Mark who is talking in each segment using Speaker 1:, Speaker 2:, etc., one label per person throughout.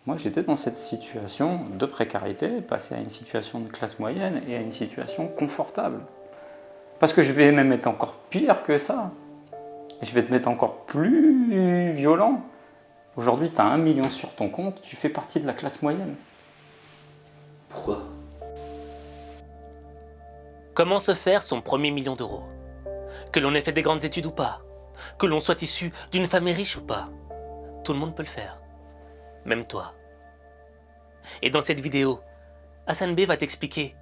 Speaker 1: Moi, j'étais dans cette situation de précarité, passé à une situation de classe moyenne et à une situation confortable. Parce que je vais même être encore pire que ça. Je vais te mettre encore plus violent. Aujourd'hui, tu as 1 million sur ton compte, tu fais partie de la classe moyenne.
Speaker 2: Pourquoi? Comment se faire son premier million d'euros? Que l'on ait fait des grandes études ou pas? Que l'on soit issu d'une famille riche ou pas? Tout le monde peut le faire. Même toi. Et dans cette vidéo, Hassan B va t'expliquer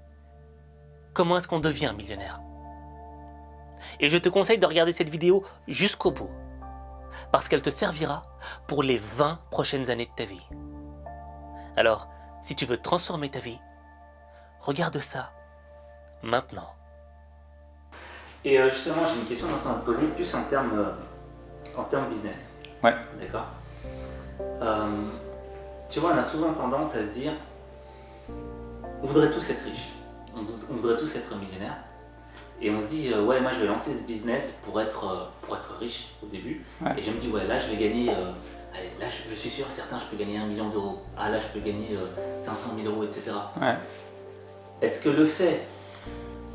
Speaker 2: comment est-ce qu'on devient millionnaire. Et je te conseille de regarder cette vidéo jusqu'au bout, parce qu'elle te servira pour les 20 prochaines années de ta vie. Alors, si tu veux transformer ta vie, regarde ça maintenant. Et justement, j'ai une question maintenant à te poser, plus en termes business.
Speaker 1: Ouais.
Speaker 2: D'accord. Tu vois, on a souvent tendance à se dire, on voudrait tous être riches, on voudrait tous être millionnaires, et on se dit, ouais, moi je vais lancer ce business pour être riche au début,
Speaker 1: Ouais.
Speaker 2: et je me dis, ouais, là je vais gagner, allez, là je suis sûr, certains, je peux gagner 1 million d'euros, ah là je peux gagner 500 000 euros, etc.
Speaker 1: Ouais.
Speaker 2: Est-ce que le fait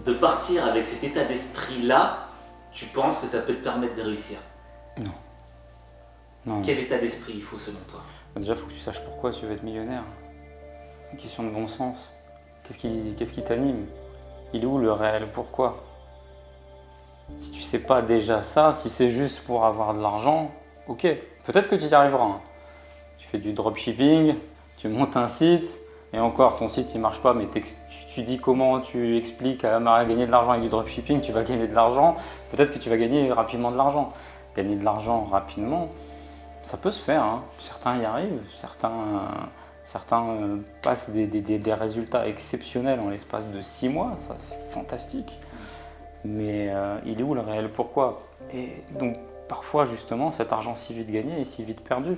Speaker 2: de partir avec cet état d'esprit-là, tu penses que ça peut te permettre de réussir?
Speaker 1: Non. Non.
Speaker 2: Quel état d'esprit il faut selon toi?
Speaker 1: Déjà, il faut que tu saches pourquoi tu veux être millionnaire. C'est une question de bon sens. Qu'est-ce qui t'anime? Il est où le réel pourquoi? Si tu sais pas déjà ça, si c'est juste pour avoir de l'argent, ok, peut-être que tu y arriveras. Hein. Tu fais du dropshipping, tu montes un site, et encore ton site il marche pas, mais tu dis comment tu expliques à gagner de l'argent avec du dropshipping, tu vas gagner de l'argent, peut-être que tu vas gagner rapidement de l'argent. Gagner de l'argent rapidement, ça peut se faire, hein. Certains y arrivent, certains passent des résultats exceptionnels en l'espace de 6 mois, ça c'est fantastique. Mais il est où le réel pourquoi? Et donc parfois justement cet argent si vite gagné est si vite perdu.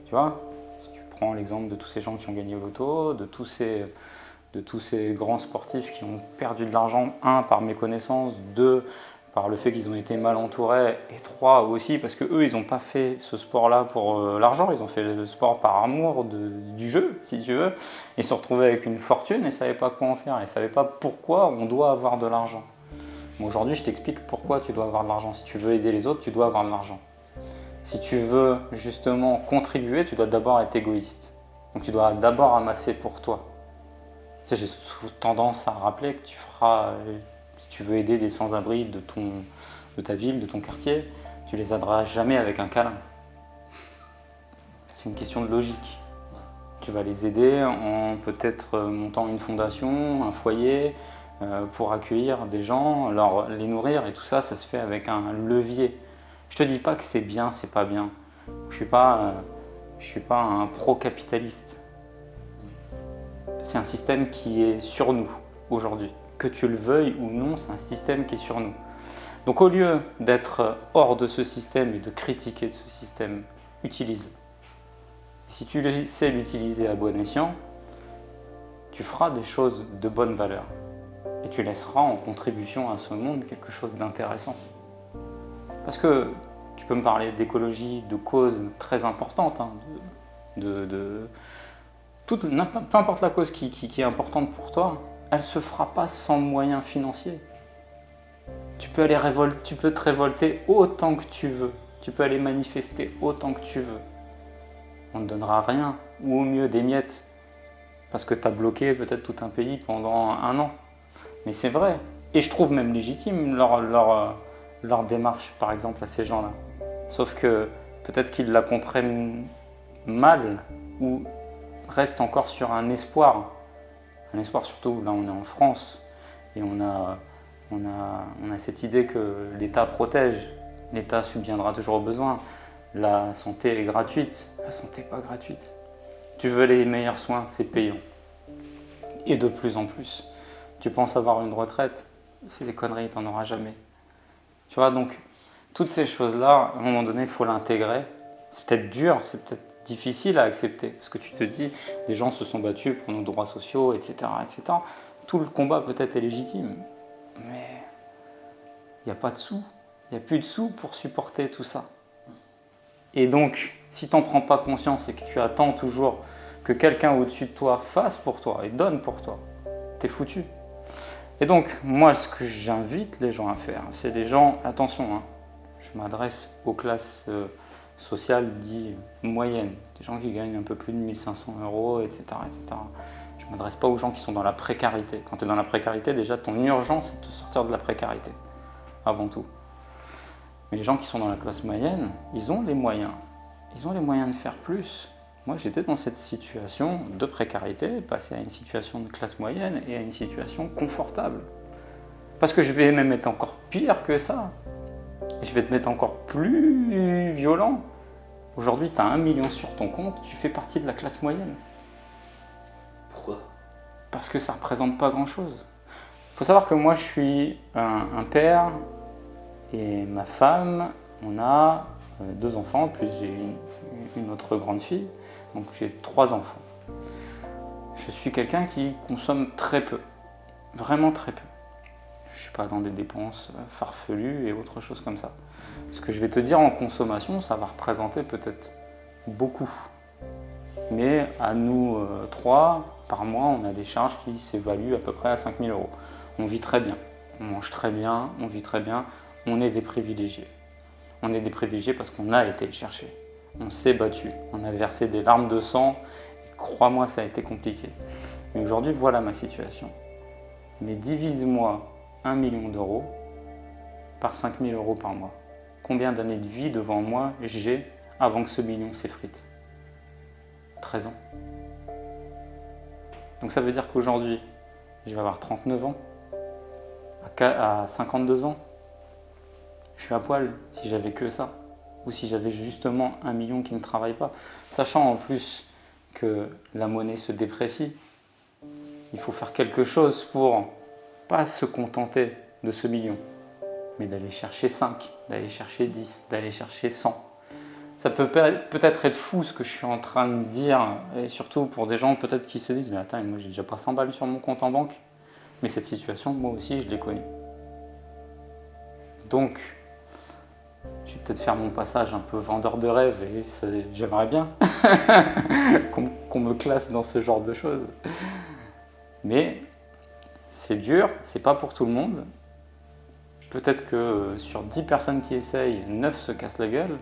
Speaker 1: Tu vois, si tu prends l'exemple de tous ces gens qui ont gagné au loto, de tous ces grands sportifs qui ont perdu de l'argent, 1 par méconnaissance, 2 par le fait qu'ils ont été mal entourés, et 3 aussi parce qu'eux ils n'ont pas fait ce sport-là pour l'argent, ils ont fait le sport par amour du jeu, si tu veux. Ils se sont retrouvés avec une fortune et ne savaient pas quoi en faire, ils ne savaient pas pourquoi on doit avoir de l'argent. Aujourd'hui, je t'explique pourquoi tu dois avoir de l'argent. Si tu veux aider les autres, tu dois avoir de l'argent. Si tu veux justement contribuer, tu dois d'abord être égoïste. Donc tu dois d'abord amasser pour toi. Tu sais, j'ai tendance à rappeler que tu feras, si tu veux aider des sans-abri de ta ville, de ton quartier, tu les aideras jamais avec un câlin. C'est une question de logique. Tu vas les aider en peut-être montant une fondation, un foyer, pour accueillir des gens, les nourrir, et tout ça, ça se fait avec un levier. Je te dis pas que c'est bien, c'est pas bien. Je suis pas un pro-capitaliste. C'est un système qui est sur nous aujourd'hui. Que tu le veuilles ou non, c'est un système qui est sur nous. Donc au lieu d'être hors de ce système et de critiquer de ce système, utilise-le. Si tu sais l'utiliser à bon escient, tu feras des choses de bonne valeur. Et tu laisseras en contribution à ce monde quelque chose d'intéressant. Parce que tu peux me parler d'écologie, de causes très importantes, hein, peu importe la cause qui est importante pour toi, elle ne se fera pas sans moyens financiers. Tu peux te révolter autant que tu veux, tu peux aller manifester autant que tu veux. On ne donnera rien, ou au mieux des miettes, parce que tu as bloqué peut-être tout un pays pendant 1 an. Mais c'est vrai. Et je trouve même légitime leur démarche, par exemple, à ces gens-là. Sauf que peut-être qu'ils la comprennent mal ou restent encore sur un espoir. Un espoir surtout, là on est en France et on a cette idée que l'État protège. L'État subviendra toujours aux besoins. La santé est gratuite. La santé n'est pas gratuite. Tu veux les meilleurs soins, c'est payant. Et de plus en plus. Tu penses avoir une retraite, c'est des conneries, tu n'en auras jamais. Tu vois, donc, toutes ces choses-là, à un moment donné, il faut l'intégrer. C'est peut-être dur, c'est peut-être difficile à accepter, parce que tu te dis, des gens se sont battus pour nos droits sociaux, etc., etc. Tout le combat peut-être est légitime, mais il n'y a pas de sous, il n'y a plus de sous pour supporter tout ça. Et donc, si tu n'en prends pas conscience et que tu attends toujours que quelqu'un au-dessus de toi fasse pour toi et donne pour toi, t'es foutu. Et donc, moi, ce que j'invite les gens à faire, c'est des gens, attention, hein, je m'adresse aux classes sociales dites moyennes, des gens qui gagnent un peu plus de 1500 €, etc., etc. Je ne m'adresse pas aux gens qui sont dans la précarité. Quand tu es dans la précarité, déjà, ton urgence, c'est de sortir de la précarité, avant tout. Mais les gens qui sont dans la classe moyenne, ils ont les moyens. Ils ont les moyens de faire plus. Moi, j'étais dans cette situation de précarité, passé à une situation de classe moyenne et à une situation confortable. Parce que je vais même être encore pire que ça. Je vais te mettre encore plus violent. Aujourd'hui, tu as 1 million sur ton compte, tu fais partie de la classe moyenne.
Speaker 2: Pourquoi?
Speaker 1: Parce que ça ne représente pas grand-chose. Il faut savoir que moi, je suis un père et ma femme, on a 2 enfants, plus j'ai une autre grande fille, donc j'ai 3 enfants. Je suis quelqu'un qui consomme très peu, vraiment très peu. Je ne suis pas dans des dépenses farfelues et autre chose comme ça. Ce que je vais te dire en consommation, ça va représenter peut-être beaucoup. Mais à nous 3, par mois, on a des charges qui s'évaluent à peu près à 5 000 €. On vit très bien, on mange très bien, on vit très bien, on est des privilégiés. On est des privilégiés parce qu'on a été le chercher. On s'est battu, on a versé des larmes de sang, et crois-moi, ça a été compliqué. Mais aujourd'hui, voilà ma situation. Mais divise-moi 1 million d'euros par 5 000 € par mois. Combien d'années de vie devant moi j'ai avant que ce million s'effrite? 13 ans. Donc ça veut dire qu'aujourd'hui, je vais avoir 39 ans, à 52 ans, je suis à poil si j'avais que ça, ou si j'avais justement 1 million qui ne travaille pas. Sachant en plus que la monnaie se déprécie, il faut faire quelque chose pour pas se contenter de ce million, mais d'aller chercher 5, d'aller chercher 10, d'aller chercher 100. Ça peut peut-être être fou ce que je suis en train de dire, et surtout pour des gens peut-être qui se disent « mais attends, moi j'ai déjà pas 100 balles sur mon compte en banque ». Mais cette situation, moi aussi, je l'ai connue. Donc, je vais peut-être faire mon passage un peu vendeur de rêve, et j'aimerais bien qu'on me classe dans ce genre de choses. Mais c'est dur, c'est pas pour tout le monde. Peut-être que sur 10 personnes qui essayent, 9 se cassent la gueule,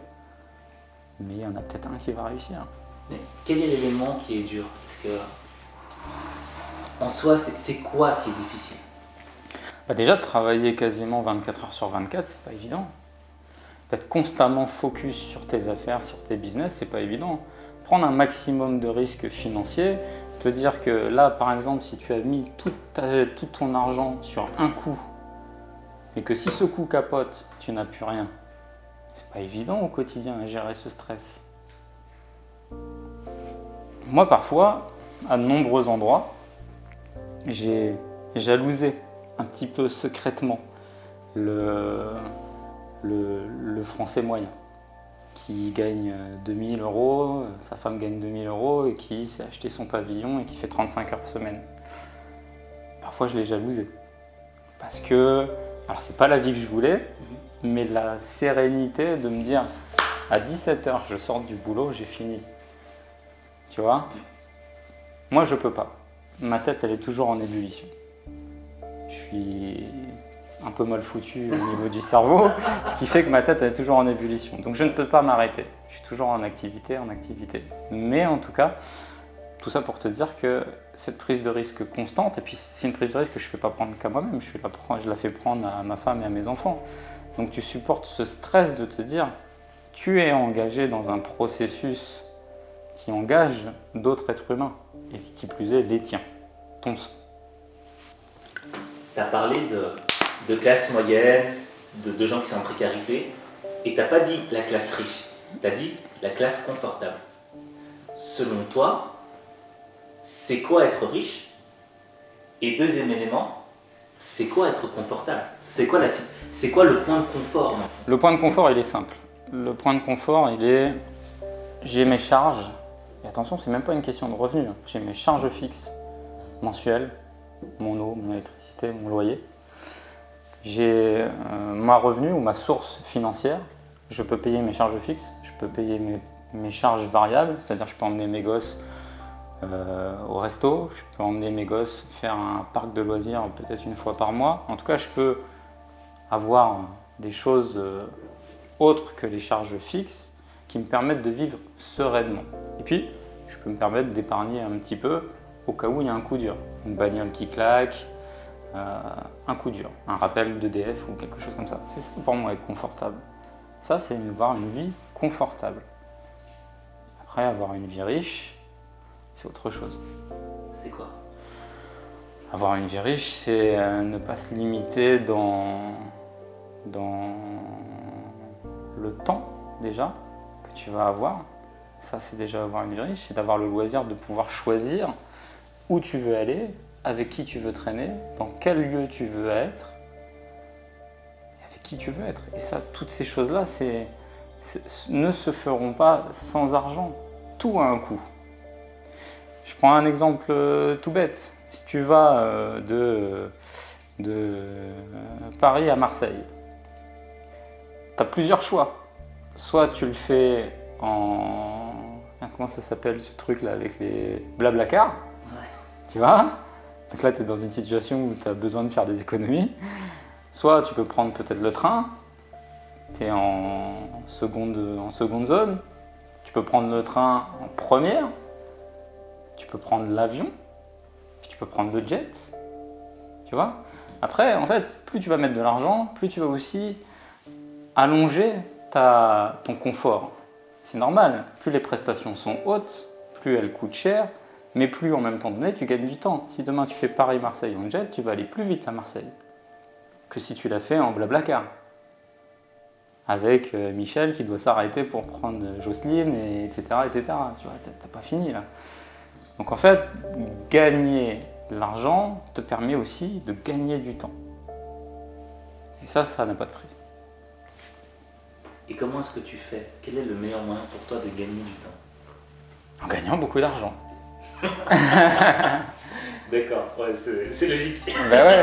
Speaker 1: mais il y en a peut-être un qui va réussir.
Speaker 2: Mais quel est l'élément qui est dur? Parce que, en soi, c'est quoi qui est difficile?
Speaker 1: Déjà, travailler quasiment 24 heures sur 24, c'est pas évident. D'être constamment focus sur tes affaires, sur tes business, c'est pas évident. Prendre un maximum de risques financiers, te dire que là, par exemple, si tu as mis tout ton argent sur un coup, et que si ce coup capote, tu n'as plus rien, c'est pas évident au quotidien à gérer ce stress. Moi, parfois, à de nombreux endroits, j'ai jalousé un petit peu secrètement le Français moyen qui gagne 2 000 €, sa femme gagne 2 000 € et qui s'est acheté son pavillon et qui fait 35 heures semaine. Parfois, je l'ai jalousé parce que, alors c'est pas la vie que je voulais, mais la sérénité de me dire à 17 h, je sors du boulot, j'ai fini. Tu vois? Moi, je peux pas. Ma tête, elle est toujours en ébullition. Je suis un peu mal foutu au niveau du cerveau, ce qui fait que ma tête elle est toujours en ébullition. Donc je ne peux pas m'arrêter. Je suis toujours en activité, en activité. Mais en tout cas, tout ça pour te dire que cette prise de risque constante, et puis c'est une prise de risque que je ne fais pas prendre qu'à moi-même, je la fais prendre à ma femme et à mes enfants. Donc tu supportes ce stress de te dire, tu es engagé dans un processus qui engage d'autres êtres humains, et qui plus est les tiens, ton sang.
Speaker 2: Tu as parlé de classe moyenne, de gens qui sont en précarité, et tu n'as pas dit la classe riche, tu as dit la classe confortable. Selon toi, c'est quoi être riche? Et deuxième élément, c'est quoi être confortable? C'est quoi le point de confort?
Speaker 1: Le point de confort, il est simple. Le point de confort, il est, j'ai mes charges, et attention, c'est même pas une question de revenus, j'ai mes charges fixes mensuelles, mon eau, mon électricité, mon loyer. J'ai ma revenu ou ma source financière je peux payer mes charges fixes, je peux payer mes charges variables, c'est-à-dire je peux emmener mes gosses au resto, je peux emmener mes gosses faire un parc de loisirs peut-être une fois par mois. En tout cas, je peux avoir des choses autres que les charges fixes qui me permettent de vivre sereinement. Et puis, je peux me permettre d'épargner un petit peu au cas où il y a un coup dur. Une bagnole qui claque, un coup dur, un rappel d'EDF ou quelque chose comme ça. C'est ça pour moi être confortable. Ça, c'est avoir une vie confortable. Après, avoir une vie riche, c'est autre chose.
Speaker 2: C'est quoi?
Speaker 1: Avoir une vie riche, c'est ne pas se limiter dans le temps déjà que tu vas avoir. Ça, c'est déjà avoir une vie riche, c'est d'avoir le loisir de pouvoir choisir où tu veux aller, avec qui tu veux traîner, dans quel lieu tu veux être, et avec qui tu veux être. Et ça, toutes ces choses-là, ne se feront pas sans argent. Tout a un coût. Je prends un exemple tout bête. Si tu vas de Paris à Marseille, tu as plusieurs choix. Soit tu le fais en... Comment ça s'appelle ce truc là avec les Blablacar, ouais. Tu vois? Donc là tu es dans une situation où tu as besoin de faire des économies. Soit tu peux prendre peut-être le train, tu es en seconde zone. Tu peux prendre le train en première. Tu peux prendre l'avion. Puis tu peux prendre le jet. Tu vois? Après, en fait, plus tu vas mettre de l'argent, plus tu vas aussi allonger ton confort. C'est normal, plus les prestations sont hautes, plus elles coûtent cher, mais plus en même temps donné, tu gagnes du temps. Si demain tu fais Paris-Marseille en jet, tu vas aller plus vite à Marseille que si tu l'as fait en Blablacar. Avec Michel qui doit s'arrêter pour prendre Jocelyne, etc. Tu vois, t'as pas fini là. Donc en fait, gagner de l'argent te permet aussi de gagner du temps. Et ça n'a pas de prix.
Speaker 2: Et comment est-ce que tu fais? Quel est le meilleur moyen pour toi de gagner du temps?
Speaker 1: En gagnant beaucoup d'argent.
Speaker 2: D'accord, ouais, c'est logique.
Speaker 1: Ben ouais.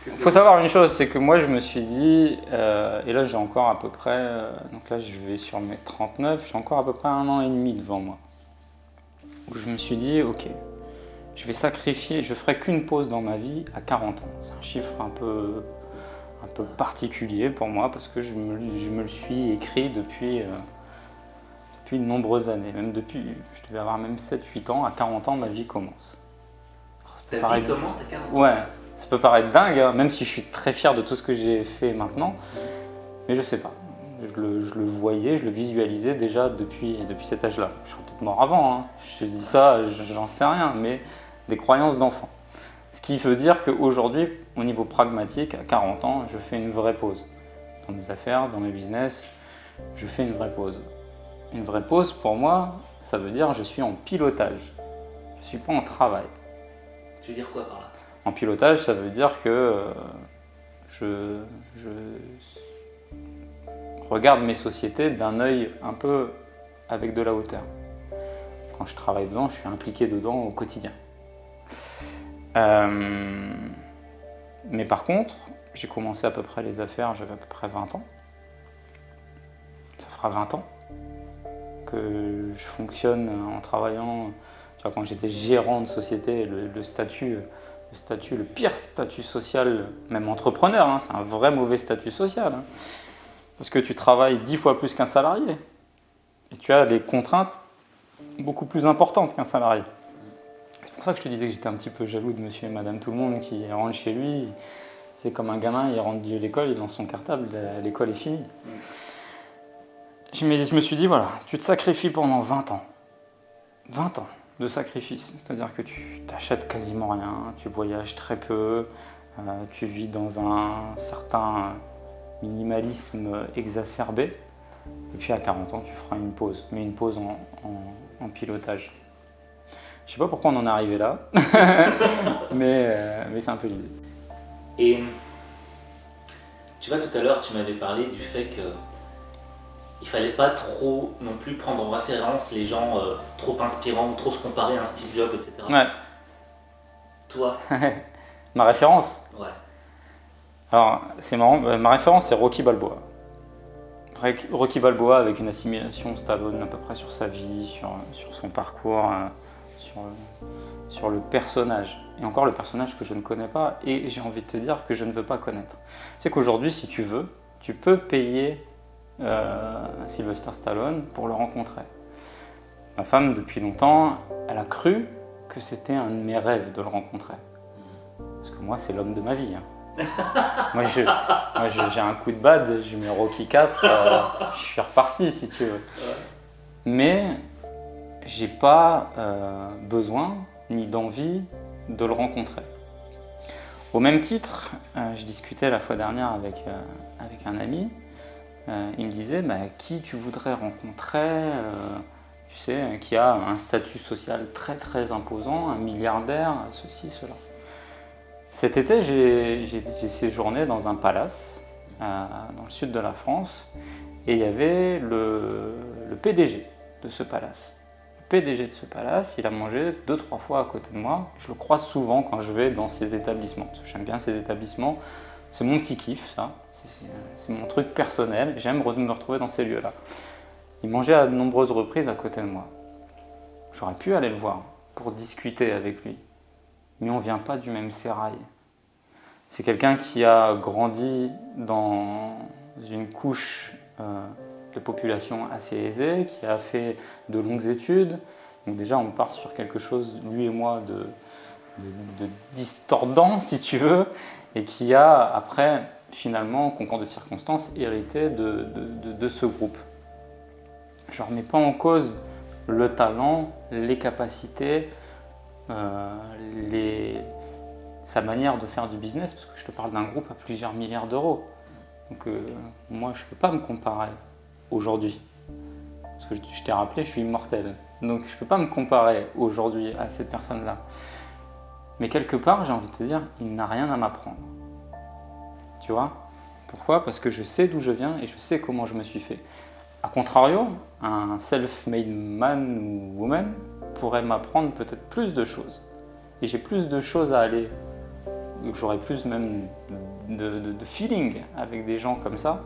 Speaker 1: Il faut savoir une chose, c'est que moi je me suis dit, et là j'ai encore à peu près, donc là je vais sur mes 39, j'ai encore à peu près 1 an et demi devant moi. Où je me suis dit, ok, je vais sacrifier, je ferai qu'une pause dans ma vie à 40 ans. C'est un chiffre un peu particulier pour moi parce que je me le suis écrit depuis de nombreuses années. Même depuis, je devais avoir même 7-8 ans, à 40 ans ma vie commence.
Speaker 2: Ta vie commence à 40 ans?
Speaker 1: Ouais, ça peut paraître dingue, hein, même si je suis très fier de tout ce que j'ai fait maintenant, mais je sais pas. Je le voyais, je le visualisais déjà depuis cet âge-là. Je serais peut-être mort avant, hein. Je te dis ça, j'en sais rien, mais des croyances d'enfant. Ce qui veut dire qu'aujourd'hui, au niveau pragmatique, à 40 ans, je fais une vraie pause. Dans mes affaires, dans mes business, je fais une vraie pause. Une vraie pause, pour moi, ça veut dire que je suis en pilotage. Je ne suis pas en travail.
Speaker 2: Tu veux dire quoi par là?
Speaker 1: En pilotage, ça veut dire que je regarde mes sociétés d'un œil un peu avec de la hauteur. Quand je travaille dedans, je suis impliqué dedans au quotidien. Mais par contre, j'ai commencé à peu près les affaires, j'avais à peu près 20 ans. Ça fera 20 ans que je fonctionne en travaillant. Tu vois, quand j'étais gérant de société, le pire statut social, même entrepreneur, hein, c'est un vrai mauvais statut social. Hein, parce que tu travailles 10 fois plus qu'un salarié. Et tu as des contraintes beaucoup plus importantes qu'un salarié. C'est pour ça que je te disais que j'étais un petit peu jaloux de monsieur et madame tout le monde qui rentrent chez lui. C'est comme un gamin, il rentre de l'école, il lance son cartable, l'école est finie. Je me suis dit, voilà, tu te sacrifies pendant 20 ans. 20 ans de sacrifice. C'est-à-dire que tu t'achètes quasiment rien, tu voyages très peu, tu vis dans un certain minimalisme exacerbé. Et puis à 40 ans, tu feras une pause, mais une pause en pilotage. Je sais pas pourquoi on en est arrivé là, mais c'est un peu l'idée.
Speaker 2: Et tu vois, tout à l'heure, tu m'avais parlé du fait que il fallait pas trop non plus prendre en référence les gens trop inspirants, trop se comparer à un Steve Jobs, etc.
Speaker 1: Ouais.
Speaker 2: Toi?
Speaker 1: Ma référence?
Speaker 2: Ouais.
Speaker 1: Alors, c'est marrant, ma référence c'est Rocky Balboa. Rocky Balboa avec une assimilation Stallone à peu près sur sa vie, sur son parcours, sur le personnage. Et encore le personnage que je ne connais pas et j'ai envie de te dire que je ne veux pas connaître. Tu sais qu'aujourd'hui, si tu veux, tu peux payer Sylvester Stallone pour le rencontrer. Ma femme, depuis longtemps, elle a cru que c'était un de mes rêves de le rencontrer. Parce que moi, c'est l'homme de ma vie. Moi, j'ai un coup de bad, je mets Rocky 4, je suis reparti si tu veux. Mais j'ai pas besoin ni d'envie de le rencontrer. Au même titre, je discutais la fois dernière avec un ami, il me disait qui tu voudrais rencontrer, tu sais, qui a un statut social très très imposant, un milliardaire, ceci, cela. Cet été, j'ai séjourné dans un palace dans le sud de la France et il y avait le PDG de ce palace. Le PDG de ce palace, il a mangé 2-3 fois à côté de moi. Je le croise souvent quand je vais dans ces établissements, parce que j'aime bien ces établissements. C'est mon petit kiff, ça. C'est mon truc personnel. J'aime me retrouver dans ces lieux-là. Il mangeait à de nombreuses reprises à côté de moi. J'aurais pu aller le voir pour discuter avec lui. Mais on ne vient pas du même sérail. C'est quelqu'un qui a grandi dans une couche de population assez aisée, qui a fait de longues études. Donc déjà, on part sur quelque chose, lui et moi, de distordant, si tu veux, et qui a, après, finalement, concours de circonstances, hérité de ce groupe. Je ne remets pas en cause le talent, les capacités, sa manière de faire du business, parce que je te parle d'un groupe à plusieurs milliards d'euros. Donc moi, je ne peux pas me comparer aujourd'hui. Parce que je t'ai rappelé, je suis immortel. Donc je ne peux pas me comparer aujourd'hui à cette personne-là. Mais quelque part, j'ai envie de te dire, il n'a rien à m'apprendre. Tu vois? Pourquoi? Parce que je sais d'où je viens et je sais comment je me suis fait. A contrario, un self-made man ou woman pourrait m'apprendre peut-être plus de choses. Et j'ai plus de choses à aller, j'aurais plus même de feeling avec des gens comme ça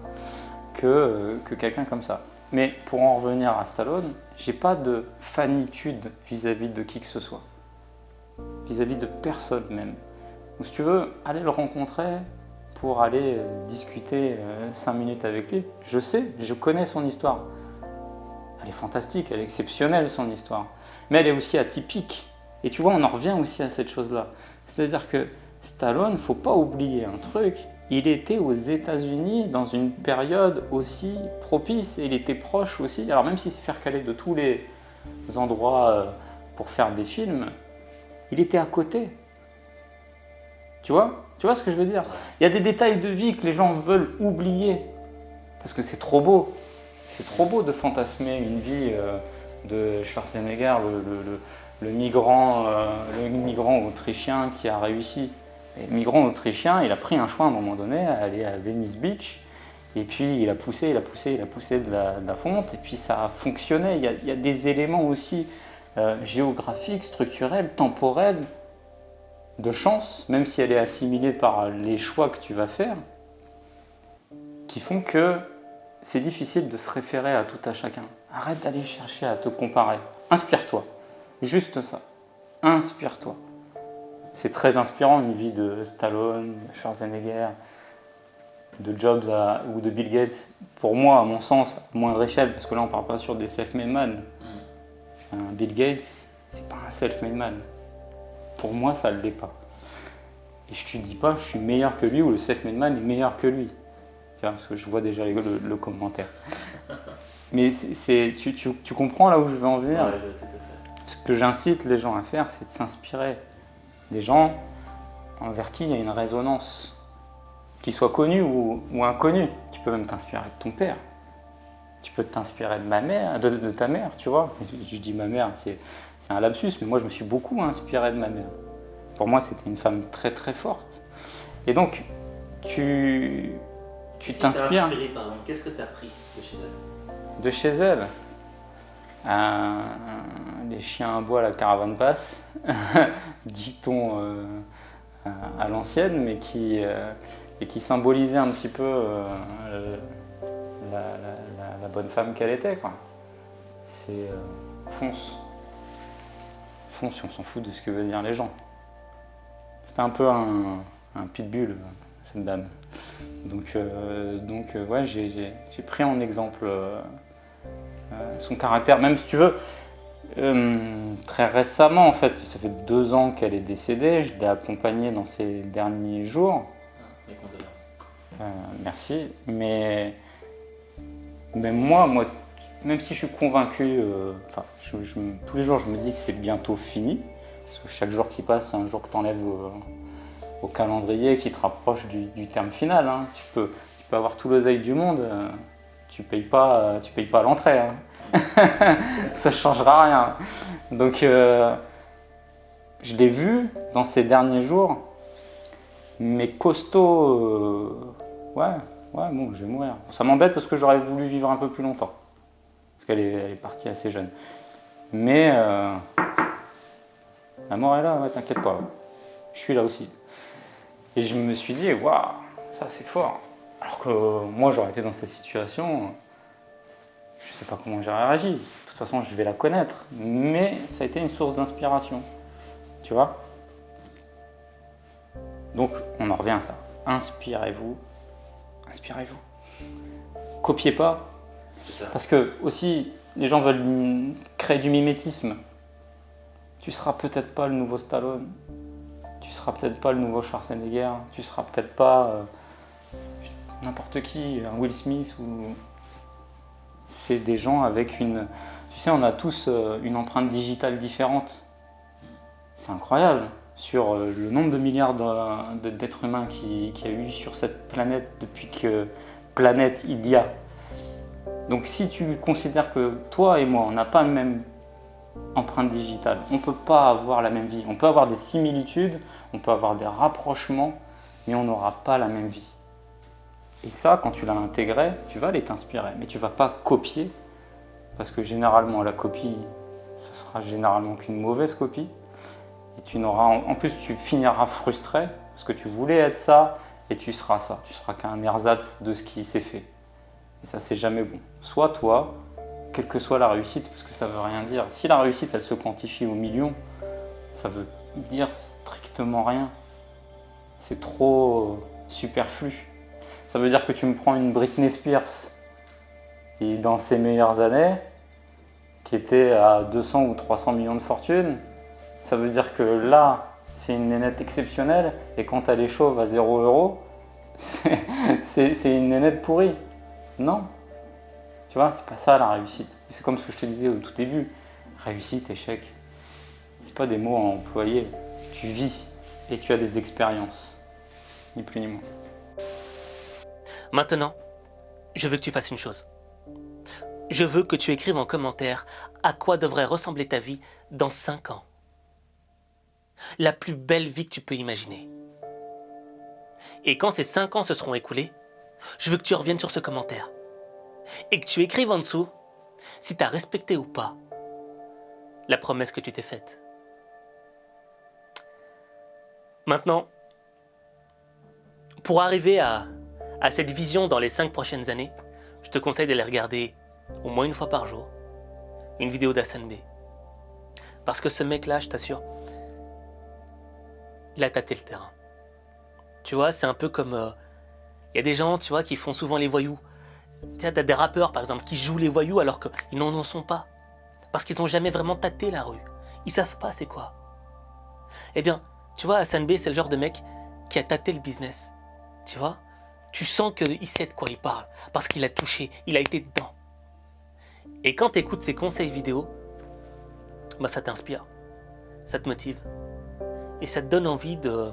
Speaker 1: que quelqu'un comme ça. Mais pour en revenir à Stallone, j'ai pas de fanitude vis-à-vis de qui que ce soit. Vis-à-vis de personne même. Donc si tu veux, aller le rencontrer pour aller discuter 5 minutes avec lui, je sais, je connais son histoire. Elle est fantastique, elle est exceptionnelle son histoire. Mais elle est aussi atypique. Et tu vois, on en revient aussi à cette chose-là. C'est-à-dire que Stallone, il ne faut pas oublier un truc, il était aux États-Unis dans une période aussi propice et il était proche aussi. Alors même s'il s'est fait recaler de tous les endroits pour faire des films, il était à côté. Tu vois ce que je veux dire? Il y a des détails de vie que les gens veulent oublier parce que c'est trop beau. C'est trop beau de fantasmer une vie de Schwarzenegger, le migrant autrichien qui a réussi. Et le migrant autrichien, il a pris un choix à un moment donné à aller à Venice Beach. Et puis il a poussé de la fonte. Et puis ça a fonctionné. Il y a des éléments aussi géographiques, structurels, temporels, de chance, même si elle est assimilée par les choix que tu vas faire, qui font que c'est difficile de se référer à tout à chacun. Arrête d'aller chercher à te comparer. Inspire-toi. Juste ça. Inspire-toi. C'est très inspirant une vie de Stallone, de Schwarzenegger, de Jobs ou de Bill Gates. Pour moi, à mon sens, à moindre échelle, parce que là on ne parle pas sur des self-made man. Bill Gates, c'est pas un self-made man. Pour moi, ça ne l'est pas. Et je te dis pas je suis meilleur que lui ou le self-made man est meilleur que lui. Parce que je vois déjà le commentaire. Mais tu comprends là où je veux en venir?
Speaker 2: Ouais, je vois tout à fait.
Speaker 1: Ce que j'incite les gens à faire, c'est de s'inspirer des gens envers qui il y a une résonance, qu'ils soient connus ou inconnus. Tu peux même t'inspirer de ton père. Tu peux t'inspirer de ma mère, de ta mère, tu vois. Je dis ma mère, c'est un lapsus, mais moi je me suis beaucoup inspiré de ma mère. Pour moi, c'était une femme très très forte. Et donc, tu t'inspires.
Speaker 2: Qu'est-ce que tu as appris de chez elle?
Speaker 1: De chez elle, les chiens à bois, la caravane passe, dit-on à l'ancienne, mais qui et qui symbolisait un petit peu la bonne femme qu'elle était, quoi. C'est fonce. Fonce, on s'en fout de ce que veulent dire les gens. C'était un peu un pitbull, cette dame. Donc ouais, j'ai pris en exemple son caractère, même si tu veux. Très récemment, en fait, ça fait 2 ans qu'elle est décédée, je l'ai accompagnée dans ses derniers jours.
Speaker 2: Les condoléances.
Speaker 1: Merci, mais moi, même si je suis convaincu, tous les jours je me dis que c'est bientôt fini, parce que chaque jour qui passe, c'est un jour que tu enlèves au calendrier qui te rapproche du terme final. Hein. Tu peux avoir tout l'oseille du monde, tu payes pas à l'entrée. Hein. Ça ne changera rien. Donc je l'ai vu dans ces derniers jours, mais costaud, ouais, bon, je vais mourir. Ça m'embête parce que j'aurais voulu vivre un peu plus longtemps, parce qu'elle est partie assez jeune. Mais la mort est là, ouais, t'inquiète pas, je suis là aussi. Et je me suis dit, waouh, ça c'est fort. Alors que moi j'aurais été dans cette situation, je sais pas comment j'aurais réagi. De toute façon, je vais la connaître, mais ça a été une source d'inspiration, tu vois. Donc, on en revient à ça. Inspirez-vous. Copiez pas.
Speaker 2: C'est ça.
Speaker 1: Parce que, aussi, les gens veulent créer du mimétisme. Tu seras peut-être pas le nouveau Stallone. Tu seras peut-être pas le nouveau Schwarzenegger. Tu seras peut-être pas n'importe qui, un Will Smith ou... C'est des gens avec une... Tu sais, on a tous une empreinte digitale différente. C'est incroyable. Sur le nombre de milliards d'êtres humains qu'il y a eu sur cette planète depuis que planète il y a. Donc si tu considères que toi et moi, on n'a pas la même empreinte digitale, on ne peut pas avoir la même vie. On peut avoir des similitudes, on peut avoir des rapprochements, mais on n'aura pas la même vie. Et ça, quand tu l'as intégré, tu vas aller t'inspirer, mais tu ne vas pas copier, parce que généralement la copie, ça sera généralement qu'une mauvaise copie, et tu n'auras, en plus tu finiras frustré, parce que tu voulais être ça, et tu seras ça, tu seras qu'un ersatz de ce qui s'est fait. Et ça, c'est jamais bon. Soit toi, quelle que soit la réussite, parce que ça ne veut rien dire. Si la réussite, elle se quantifie au million, ça veut dire strictement rien. C'est trop superflu. Ça veut dire que tu me prends une Britney Spears et dans ses meilleures années, qui était à 200 ou 300 millions de fortune, ça veut dire que là, c'est une nénette exceptionnelle et quand elle est chauve à 0 €, c'est une nénette pourrie. Non. Tu vois, c'est pas ça la réussite. C'est comme ce que je te disais au tout début. Réussite, échec, c'est pas des mots à employer. Tu vis et tu as des expériences. Ni plus ni moins.
Speaker 2: Maintenant, je veux que tu fasses une chose. Je veux que tu écrives en commentaire à quoi devrait ressembler ta vie dans 5 ans. La plus belle vie que tu peux imaginer. Et quand ces 5 ans se seront écoulés, je veux que tu reviennes sur ce commentaire. Et que tu écrives en dessous si tu as respecté ou pas la promesse que tu t'es faite. Maintenant, pour arriver à cette vision dans les 5 prochaines années, je te conseille d'aller regarder au moins une fois par jour une vidéo d'Hassan B. Parce que ce mec-là, je t'assure, il a tâté le terrain. Tu vois, c'est un peu comme... y a des gens, tu vois, qui font souvent les voyous. Tu sais, t'as des rappeurs, par exemple, qui jouent les voyous alors qu'ils n'en sont pas. Parce qu'ils n'ont jamais vraiment tâté la rue. Ils savent pas c'est quoi. Eh bien, tu vois, Hassan B, c'est le genre de mec qui a tâté le business. Tu vois, tu sens qu'il sait de quoi il parle, parce qu'il a touché, il a été dedans. Et quand tu écoutes ses conseils vidéo, bah ça t'inspire, ça te motive, et ça te donne envie de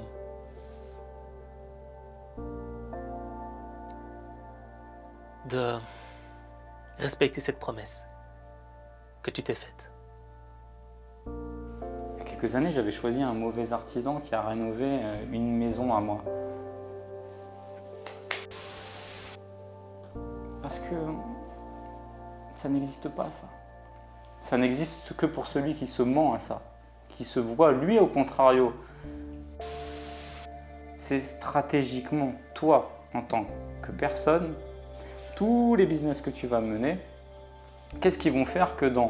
Speaker 2: respecter cette promesse que tu t'es faite.
Speaker 1: Il y a quelques années, j'avais choisi un mauvais artisan qui a rénové une maison à moi. Parce que ça n'existe pas, ça. Ça n'existe que pour celui qui se ment à ça, qui se voit, lui, au contrario. C'est stratégiquement toi, en tant que personne, tous les business que tu vas mener, qu'est-ce qu'ils vont faire que dans